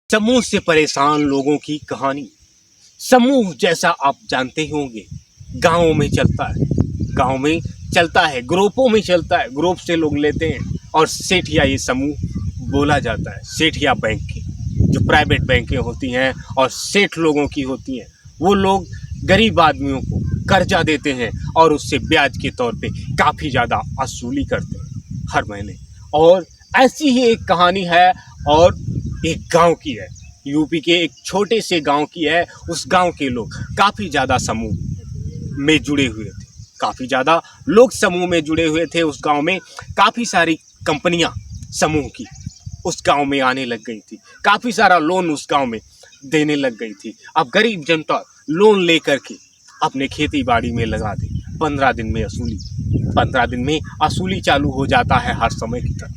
समूह से परेशान लोगों की कहानी। समूह जैसा आप जानते ही होंगे, गाँव में चलता है, गाँव में चलता है, ग्रुपों में चलता है, ग्रुप से लोग लेते हैं और सेठिया ये समूह बोला जाता है। सेठिया बैंक की जो प्राइवेट बैंकें होती हैं और सेठ लोगों की होती हैं, वो लोग गरीब आदमियों को कर्जा देते हैं और उससे ब्याज के तौर पे काफ़ी ज़्यादा वसूली करते हैं हर महीने। और ऐसी ही एक कहानी है और एक गांव की है, यूपी के एक छोटे से गांव की है। उस गांव के लोग काफ़ी ज़्यादा समूह में जुड़े हुए थे, काफ़ी ज़्यादा लोग समूह में जुड़े हुए थे। उस गांव में काफ़ी सारी कंपनियां समूह की उस गांव में आने लग गई थी, काफ़ी सारा लोन उस गांव में देने लग गई थी। अब गरीब जनता लोन लेकर के अपने खेती बाड़ी में लगा दी। 15 दिन में वसूली, 15 दिन में वसूली चालू हो जाता है हर समय की तरह।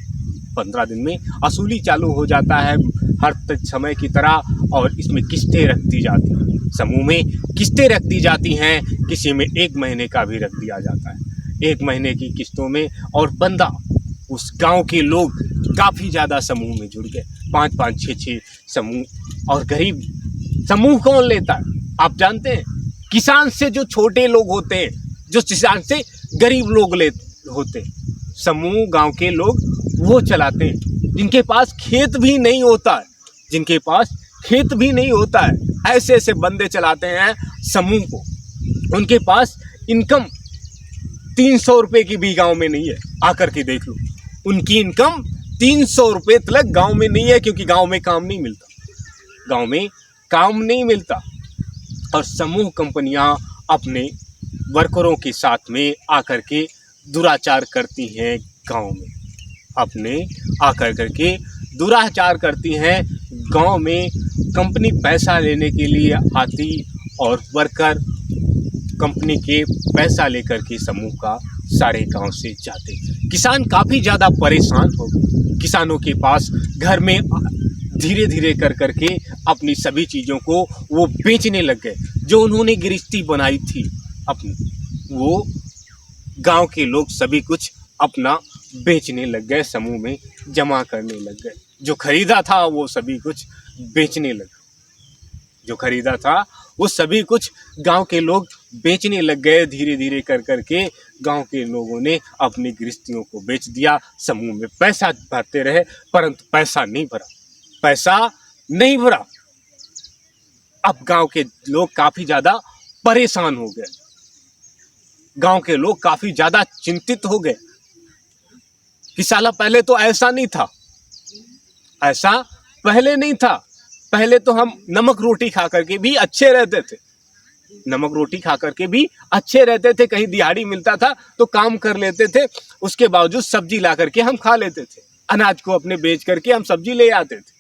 15 दिन में वसूली चालू हो जाता है हर समय की तरह। और इसमें किस्तें रख दी जाती हैं, समूह में किस्तें रख दी जाती हैं। किसी में 1 महीने का भी रख दिया जाता है, 1 महीने की किस्तों में। और बंदा उस गांव के लोग काफ़ी ज़्यादा समूह में जुड़ गए, 5-5, 6-6 समूह। और गरीब समूह कौन लेता है आप जानते हैं? किसान से जो छोटे लोग होते हैं, जो किसान से गरीब लोग होते हैं, समूह गांव के लोग वो चलाते हैं। जिनके पास खेत भी नहीं होता है, जिनके पास खेत भी नहीं होता है, ऐसे ऐसे बंदे चलाते हैं समूह को। उनके पास इनकम 300 रुपये की भी गांव में नहीं है। आकर के देख लो, उनकी इनकम 300 रुपये तक गांव में नहीं है, क्योंकि गांव में काम नहीं मिलता, गांव में काम नहीं मिलता। और समूह कंपनियां अपने वर्करों के साथ में आकर के दुराचार करती हैं गांव में, अपने आकर करके दुराचार करती हैं गांव में। कंपनी पैसा लेने के लिए आती और वर्कर कंपनी के पैसा लेकर के समूह का सारे गांव से जाते। किसान काफ़ी ज़्यादा परेशान हो गए। किसानों के पास घर में धीरे धीरे कर करके अपनी सभी चीज़ों को वो बेचने लग गए। जो उन्होंने गृहस्थी बनाई थी अपनी, वो गांव के लोग सभी कुछ अपना बेचने लग गए, समूह में जमा करने लग गए। जो खरीदा था वो सभी कुछ बेचने लगे, जो खरीदा था वो सभी कुछ गांव के लोग बेचने लग गए। धीरे धीरे कर करके गांव के लोगों ने अपनी गृहस्थियों को बेच दिया। समूह में पैसा भरते रहे, परंतु पैसा नहीं भरा, पैसा नहीं भरा। अब गांव के लोग काफ़ी ज़्यादा परेशान हो गए, गांव के लोग काफ़ी ज़्यादा चिंतित हो गए कि साला पहले तो ऐसा नहीं था, ऐसा पहले नहीं था। पहले तो हम नमक रोटी खा करके भी अच्छे रहते थे, नमक रोटी खा करके भी अच्छे रहते थे। कहीं दिहाड़ी मिलता था तो काम कर लेते थे, उसके बावजूद सब्जी ला करके हम खा लेते थे, अनाज को अपने बेच करके हम सब्जी ले आते थे।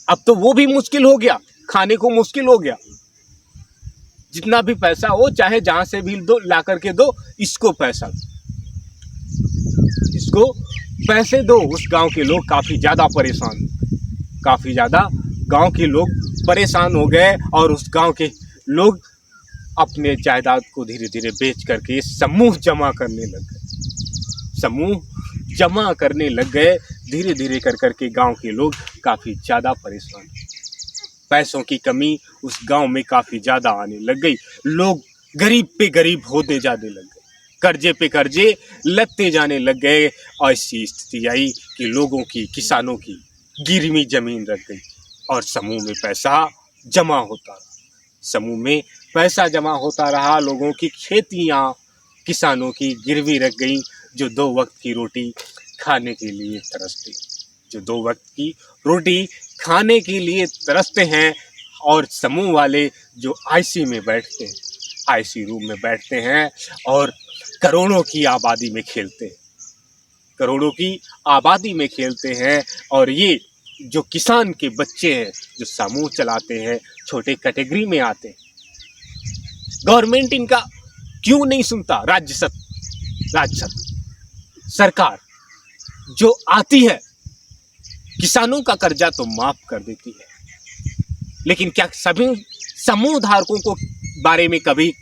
अब तो वो भी मुश्किल हो गया, खाने को मुश्किल हो गया। जितना भी पैसा हो, चाहे जहां से भी दो, ला करके दो, इसको पैसा दो, इसको पैसे दो। उस गांव के लोग काफ़ी ज़्यादा परेशान, काफ़ी ज़्यादा गांव के लोग परेशान हो गए। और उस गांव के लोग अपने जायदाद को धीरे धीरे बेच करके समूह जमा करने लग गए, समूह जमा करने लग गए। धीरे धीरे कर करके गांव के लोग काफ़ी ज़्यादा परेशान, पैसों की कमी उस गांव में काफ़ी ज़्यादा आने लग गई। लोग गरीब पे गरीब होते जाने लग गए, कर्जे पे कर्जे लगते जाने लग गए। और ऐसी स्थिति आई कि लोगों की, किसानों की गिरवी ज़मीन रख गई और समूह में पैसा जमा होता रहा, समूह में पैसा जमा होता रहा। लोगों की खेतियाँ किसानों की गिरवी रख गई, जो 2 वक्त की रोटी खाने के लिए तरसते, जो 2 वक्त की रोटी खाने के लिए तरसते हैं। और समूह वाले जो आईसी में बैठते हैं, आईसी रूम में बैठते हैं और करोड़ों की आबादी में खेलते हैं, करोड़ों की आबादी में खेलते हैं। और ये जो किसान के बच्चे हैं, जो समूह चलाते हैं, छोटे कैटेगरी में आते हैं। गवर्नमेंट इनका क्यों नहीं सुनता? राज्य सरकार जो आती है, किसानों का कर्जा तो माफ कर देती है, लेकिन क्या सभी समूह धारकों को बारे में कभी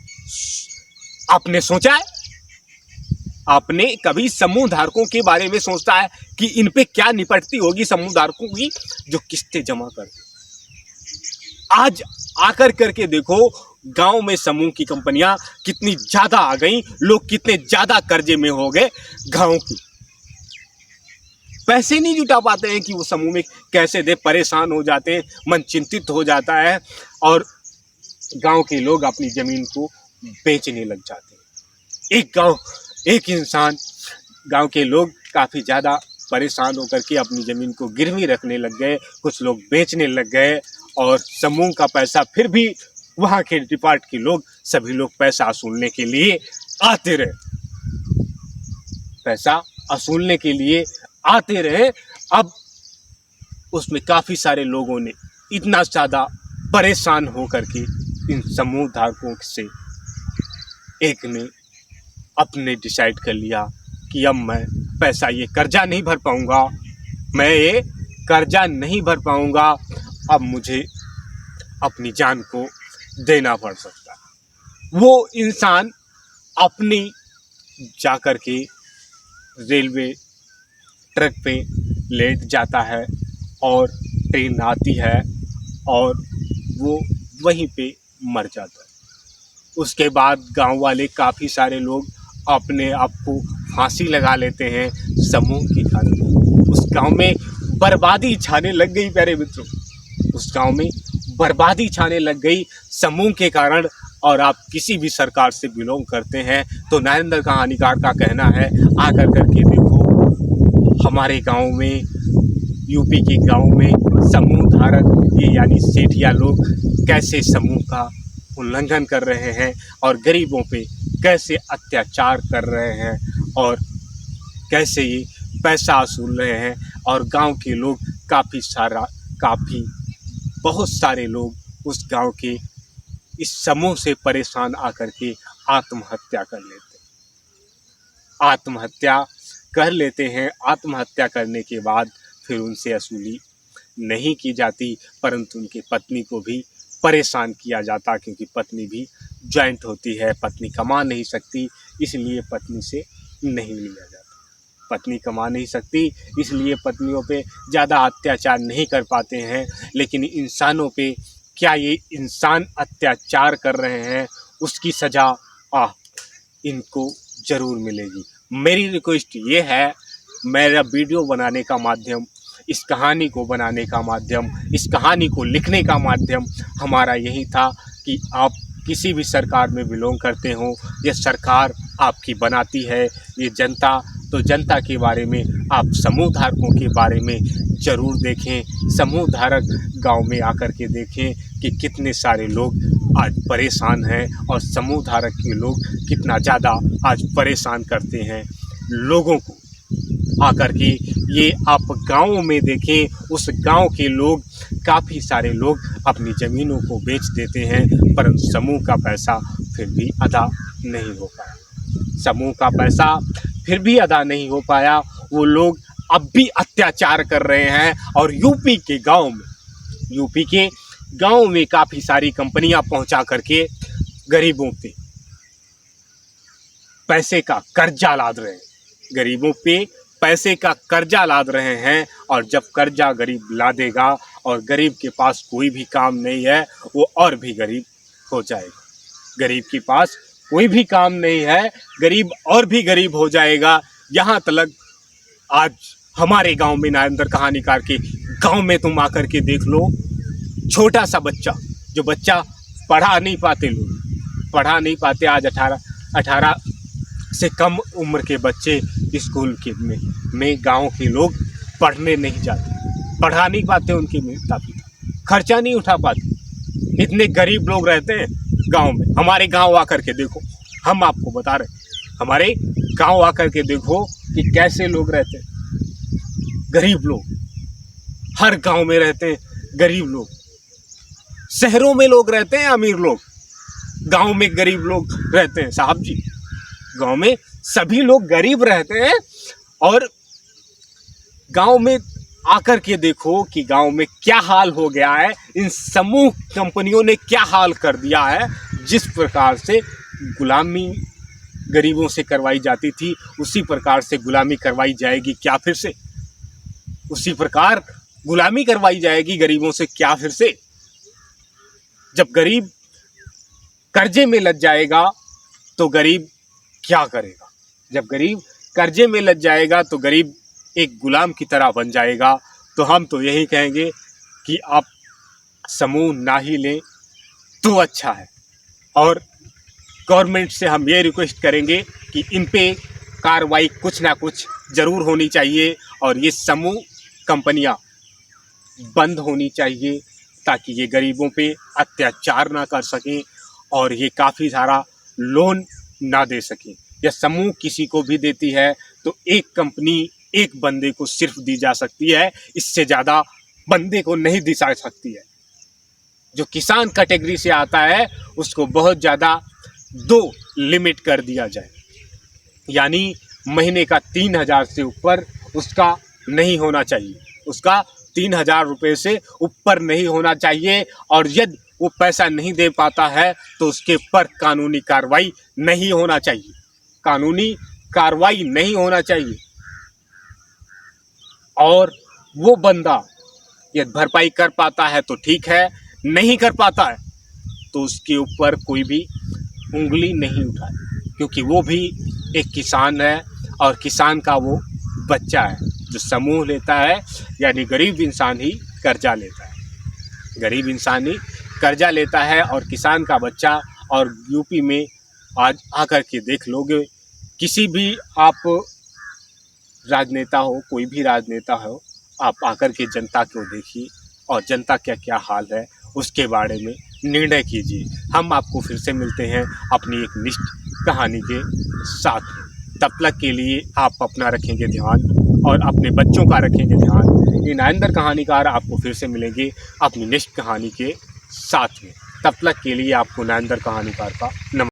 आपने सोचा है? आपने कभी समूह धारकों के बारे में सोचता है कि इन पे क्या निपटती होगी समूह धारकों की, जो किस्तें जमा करते? आज आकर करके देखो गांव में समूह की कंपनियां कितनी ज्यादा आ गई, लोग कितने ज्यादा कर्जे में हो गए, गांव की पैसे नहीं जुटा पाते हैं कि वो समूह में कैसे दे, परेशान हो जाते हैं, मन चिंतित हो जाता है और गांव के लोग अपनी जमीन को बेचने लग जाते हैं। एक इंसान, गांव के लोग काफ़ी ज़्यादा परेशान होकर के अपनी ज़मीन को गिरवी रखने लग गए, कुछ लोग बेचने लग गए और समूह का पैसा फिर भी वहाँ के डिपार्ट के लोग, सभी लोग पैसा वसूलने के लिए आते रहे, पैसा वसूलने के लिए आते रहे। अब उसमें काफ़ी सारे लोगों ने इतना ज़्यादा परेशान होकर के इन समूह धारकों से एक ने अपने डिसाइड कर लिया कि अब मैं पैसा ये कर्जा नहीं भर पाऊंगा, मैं ये कर्जा नहीं भर पाऊंगा, अब मुझे अपनी जान को देना पड़ सकता है। वो इंसान अपनी जाकर के रेलवे ट्रैक पे लेट जाता है और ट्रेन आती है और वो वहीं पे मर जाता है। उसके बाद गांव वाले काफ़ी सारे लोग अपने आप को फांसी लगा लेते हैं समूह के कारण। उस गांव में बर्बादी छाने लग गई प्यारे मित्रों, उस गांव में बर्बादी छाने लग गई समूह के कारण। और आप किसी भी सरकार से बिलोंग करते हैं तो नरेंद्र कहानीकार का कहना है, आकर करके देखो हमारे गांव में, यूपी के गांव में समूह धारक ये यानी सेठिया लोग कैसे समूह का उल्लंघन कर रहे हैं और गरीबों पे कैसे अत्याचार कर रहे हैं और कैसे ये पैसा वसूल रहे हैं। और गांव के लोग बहुत सारे लोग उस गांव के इस समूह से परेशान आकर के आत्महत्या कर लेते हैं। आत्महत्या करने के बाद फिर उनसे वसूली नहीं की जाती, परंतु उनकी पत्नी को भी परेशान किया जाता, क्योंकि पत्नी भी जॉइंट होती है, पत्नी कमा नहीं सकती, इसलिए पत्नी से नहीं लिया जाता। पत्नी कमा नहीं सकती इसलिए पत्नियों पे ज़्यादा अत्याचार नहीं कर पाते हैं। लेकिन इंसानों पे क्या ये इंसान अत्याचार कर रहे हैं, उसकी सज़ा इनको ज़रूर मिलेगी। मेरी रिक्वेस्ट ये है, मेरा वीडियो बनाने का माध्यम, इस कहानी को बनाने का माध्यम, इस कहानी को लिखने का माध्यम हमारा यही था कि आप किसी भी सरकार में बिलोंग करते हो, ये सरकार आपकी बनाती है, ये जनता, तो जनता के बारे में आप समूह धारकों के बारे में ज़रूर देखें। समूह धारक गांव में आकर के देखें कि कितने सारे लोग आज परेशान हैं और समूह धारक के लोग कितना ज़्यादा आज परेशान करते हैं लोगों को। आकर के ये आप गाँव में देखें, उस गांव के लोग, काफ़ी सारे लोग अपनी ज़मीनों को बेच देते हैं, परंतु समूह का पैसा फिर भी अदा नहीं हो पाया। समूह का पैसा फिर भी अदा नहीं हो पाया। वो लोग अब भी अत्याचार कर रहे हैं और यूपी के गांव में काफ़ी सारी कंपनियां पहुंचा करके गरीबों पे पैसे का कर्जा लाद रहे हैं, गरीबों पे पैसे का कर्जा लाद रहे हैं। और जब कर्जा गरीब लादेगा और गरीब के पास कोई भी काम नहीं है, वो और भी गरीब हो जाएगा। गरीब के पास कोई भी काम नहीं है, गरीब और भी गरीब हो जाएगा। यहाँ तक आज हमारे गांव में, नरेंद्र कहानीकार के गांव में तुम आकर के देख लो, छोटा सा बच्चा, जो बच्चा पढ़ा नहीं पाते, आज 18 से कम उम्र के बच्चे स्कूल के में गांव के लोग पढ़ने नहीं जाते, पढ़ा नहीं पाते, उनके माता पिता खर्चा नहीं उठा पाते। इतने गरीब लोग रहते हैं गांव में। हमारे गांव आकर के देखो, हम आपको बता रहे हैं, हमारे गांव आकर के देखो कि कैसे लोग रहते हैं, गरीब लोग। हर गांव में रहते हैं गरीब लोग, शहरों में लोग रहते हैं अमीर लोग, गांव में गरीब लोग रहते हैं। साहब जी, गांव में सभी लोग गरीब रहते हैं। और गांव में आकर के देखो कि गांव में क्या हाल हो गया है, इन समूह कंपनियों ने क्या हाल कर दिया है। जिस प्रकार से गुलामी गरीबों से करवाई जाती थी, उसी प्रकार से गुलामी करवाई जाएगी क्या फिर से? उसी प्रकार गुलामी करवाई जाएगी गरीबों से क्या फिर से? जब गरीब कर्जे में लग जाएगा तो गरीब क्या करेगा? जब गरीब कर्जे में लग जाएगा तो गरीब एक गुलाम की तरह बन जाएगा। तो हम तो यही कहेंगे कि आप समूह ना ही लें तो अच्छा है। और गवर्नमेंट से हम ये रिक्वेस्ट करेंगे कि इन पे कार्रवाई कुछ ना कुछ ज़रूर होनी चाहिए और ये समूह कंपनियां बंद होनी चाहिए, ताकि ये गरीबों पे अत्याचार ना कर सकें और ये काफ़ी सारा लोन ना दे सकें। या समूह किसी को भी देती है तो एक कंपनी एक बंदे को सिर्फ दी जा सकती है, इससे ज़्यादा बंदे को नहीं दी जा सकती है। जो किसान कैटेगरी से आता है उसको बहुत ज़्यादा 2 लिमिट कर दिया जाए, यानी महीने का 3,000 से ऊपर उसका नहीं होना चाहिए, उसका 3,000 रुपये से ऊपर नहीं होना चाहिए। और यदि वो पैसा नहीं दे पाता है तो उसके पर कानूनी कार्रवाई नहीं होना चाहिए, कानूनी कार्रवाई नहीं होना चाहिए। और वो बंदा यदि भरपाई कर पाता है तो ठीक है, नहीं कर पाता है तो उसके ऊपर कोई भी उंगली नहीं उठाए, क्योंकि वो भी एक किसान है और किसान का वो बच्चा है। जो समूह लेता है यानी गरीब इंसान ही कर्जा लेता है, गरीब इंसान ही कर्जा लेता है और किसान का बच्चा। और यूपी में आज आकर के देख लोगे, किसी भी आप राजनेता हो, कोई भी राजनेता हो, आप आकर के जनता को देखिए और जनता क्या क्या हाल है उसके बारे में निर्णय कीजिए। हम आपको फिर से मिलते हैं अपनी एक निष्ठ कहानी के साथ। तब तक के लिए आप अपना रखेंगे ध्यान और अपने बच्चों का रखेंगे ध्यान। ये नरेंद्र कहानीकार आपको फिर से मिलेंगे अपनी निष्ठ कहानी के साथ में। तब तक के लिए आपको नरेंद्र कहानीकार का नमस्कार।